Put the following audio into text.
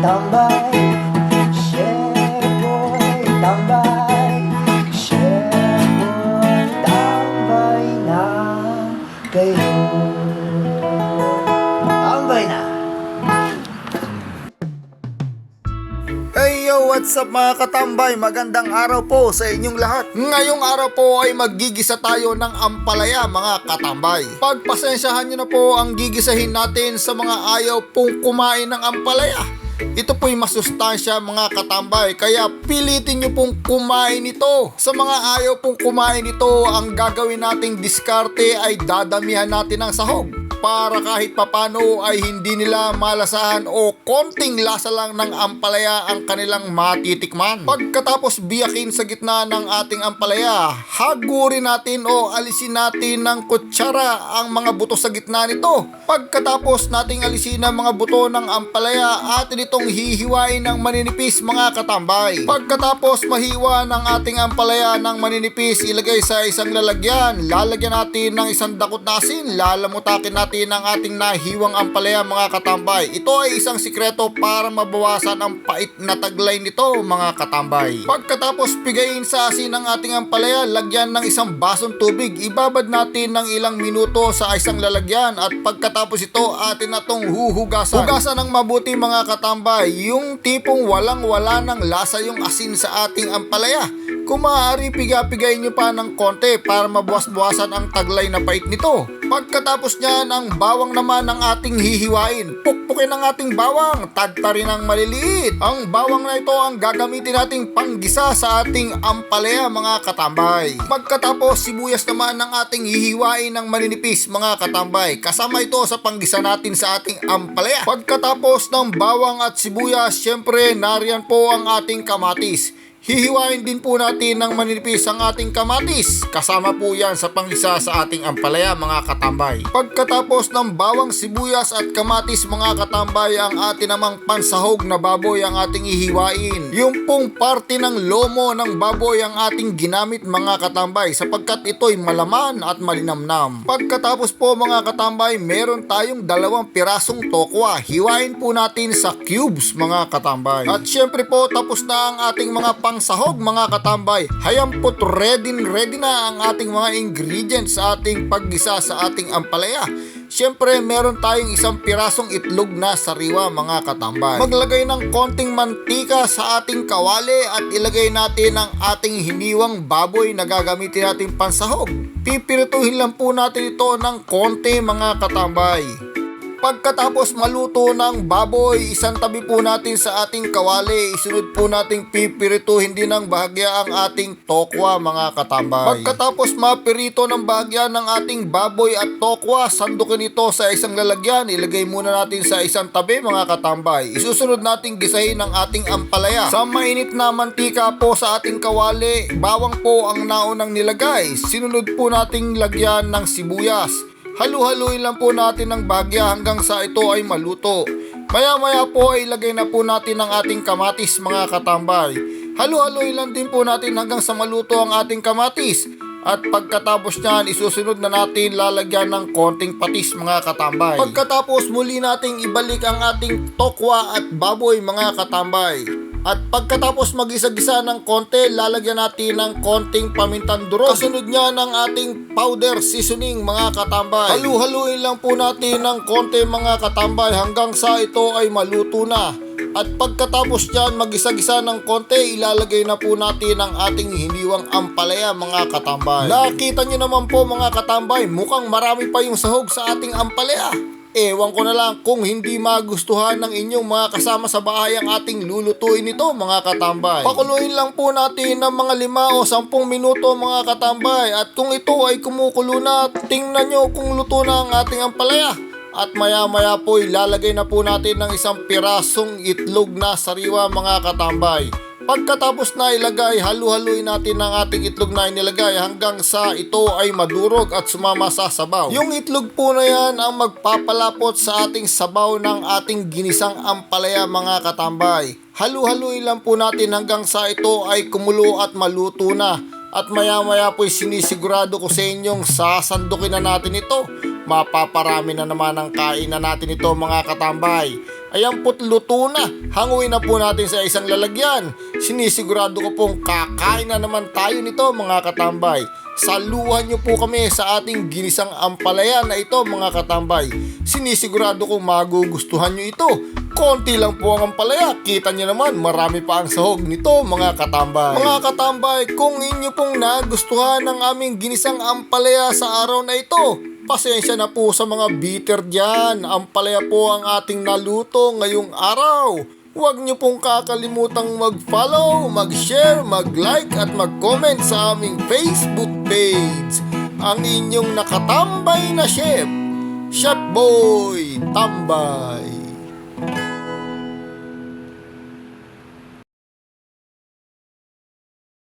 tambay, Chef Boy tambay, Chef Boy tambay na kayo. Tambay na. Hey yo, what's up mga katambay? Magandang araw po sa inyong lahat. Ngayong araw po ay maggigisa tayo ng ampalaya mga katambay. Pagpasensyahan nyo na po ang gigisahin natin sa mga ayaw pong kumain ng ampalaya. Ito po'y masustansya mga katambay, kaya pilitin nyo pong kumain ito. Sa mga ayaw pong kumain ito, ang gagawin nating diskarte ay dadamihan natin ng sahog para kahit papano ay hindi nila malasahan o konting lasa lang ng ampalaya ang kanilang matitikman. Pagkatapos biyakin sa gitna ng ating ampalaya, hagurin natin o alisin natin ng kutsara ang mga buto sa gitna nito. Pagkatapos nating alisin ang mga buto ng ampalaya, atin itong hihiwain ng maninipis mga katambay. Pagkatapos mahiwa ng ating ampalaya ng maninipis, ilagay sa isang lalagyan. Lalagyan natin ng isang dakot na asin, lalamutakin natin ng ating nahiwang ampalaya mga katambay. Ito ay isang sikreto para mabawasan ang pait na taglay nito mga katambay. Pagkatapos pigayin sa asin ng ating ampalaya, lagyan ng isang basong tubig. Ibabad natin ng ilang minuto sa isang lalagyan at pagkatapos ito atin na itong huhugasan. Hugasan ng mabuti mga katambay, yung tipong walang-wala ng lasa yung asin sa ating ampalaya. Kung maaari, piga-pigayin nyo pa ng konti para mabawas-bawasan ang taglay na pait nito. Pagkatapos niyan, ang bawang naman ang ating hihiwain. Pukpukin ang ating bawang, tagtarin ng maliliit. Ang bawang na ito ang gagamitin nating panggisa sa ating ampalaya mga katambay. Pagkatapos, sibuyas naman ang ating hihiwain ng maninipis mga katambay. Kasama ito sa panggisa natin sa ating ampalaya. Pagkatapos ng bawang at sibuyas, syempre nariyan po ang ating kamatis. Hihiwain din po natin ng maninipis ang ating kamatis. Kasama po yan sa panggisa sa ating ampalaya mga katambay. Pagkatapos ng bawang, sibuyas at kamatis mga katambay, ang atin namang pansahog na baboy ang ating ihiwain. Yung pong parte ng lomo ng baboy ang ating ginamit mga katambay sapagkat ito'y malaman at malinamnam. Pagkatapos po mga katambay, meron tayong 2 pirasong tokwa. Hiwain po natin sa cubes mga katambay. At syempre po tapos na ang ating mga sahog mga katambay. Hayampot ready na ang ating mga ingredients sa ating paggisa sa ating ampalaya. Siyempre meron tayong isang pirasong itlog na sariwa mga katambay. Maglagay ng konting mantika sa ating kawali at ilagay natin ang ating hiniwang baboy na gagamitin natin pansahog. Pipirituhin lang po natin ito ng konti mga katambay. Pagkatapos maluto ng baboy, isang tabi po natin sa ating kawali. Isunod po nating pipirituhin din ng bahagya ang ating tokwa mga katambay. Pagkatapos mapirito ng bahagya ng ating baboy at tokwa, sandukin ito sa isang lalagyan. Ilagay muna natin sa isang tabi mga katambay. Isusunod nating gisahin ang ating ampalaya. Sa mainit na mantika po sa ating kawali, bawang po ang naunang nilagay. Sinunod po nating lagyan ng sibuyas. Halu-haluin lang po natin ng bahagya hanggang sa ito ay maluto. Maya-maya po ay ilagay na po natin ang ating kamatis mga katambay. Halu-haluin lang din po natin hanggang sa maluto ang ating kamatis. At pagkatapos niyan, isusunod na natin lalagyan ng konting patis mga katambay. Pagkatapos muli nating ibalik ang ating tokwa at baboy mga katambay. At pagkatapos mag-isa-gisa ng konti, lalagyan natin ng konting pamintang durog. Kasunod niya ng ating powder seasoning mga katambay. Halu-haluin lang po natin ng konti mga katambay hanggang sa ito ay maluto na. At pagkatapos dyan mag-isa-gisa ng konti, ilalagay na po natin ang ating hiniwang ampalaya mga katambay. Nakita nyo naman po mga katambay, mukhang marami pa yung sahog sa ating ampalaya. Ewan ko na lang kung hindi magustuhan ng inyong mga kasama sa bahay ang ating lulutuin ito mga katambay. Pakuluin lang po natin ng mga 5 o 10 minuto mga katambay. At kung ito ay kumukulo na, tingnan nyo kung luto na ang ating ampalaya. At maya-maya po ilalagay na po natin ng isang pirasong itlog na sariwa mga katambay. Pagkatapos na ilagay, halu-haluin natin ang ating itlog na inilagay hanggang sa ito ay madurog at sumama sa sabaw. Yung itlog po na yan ang magpapalapot sa ating sabaw ng ating ginisang ampalaya mga katambay. Halu-haluin lang po natin hanggang sa ito ay kumulo at maluto na. At maya-maya po sinisigurado ko sa inyong sasandukin na natin ito. Mapaparami na naman ang kainan natin ito mga katambay. Ayan po't luto na. Hanguin na po natin sa isang lalagyan. Sinisigurado ko pong kakain na naman tayo nito mga katambay. Saluhan nyo po kami sa ating ginisang ampalaya na ito mga katambay. Sinisigurado kong magugustuhan nyo ito. Konti lang po ang ampalaya. Kita nyo naman marami pa ang sahog nito mga katambay. Mga katambay, kung inyo pong nagustuhan ang aming ginisang ampalaya sa araw na ito, pasensya na po sa mga bitter dyan. Ampalaya po ang ating naluto ngayong araw. Huwag niyo pong kakalimutang mag-follow, mag-share, mag-like at mag-comment sa aming Facebook page. Ang inyong nakatambay na chef, Chef Boy Tambay.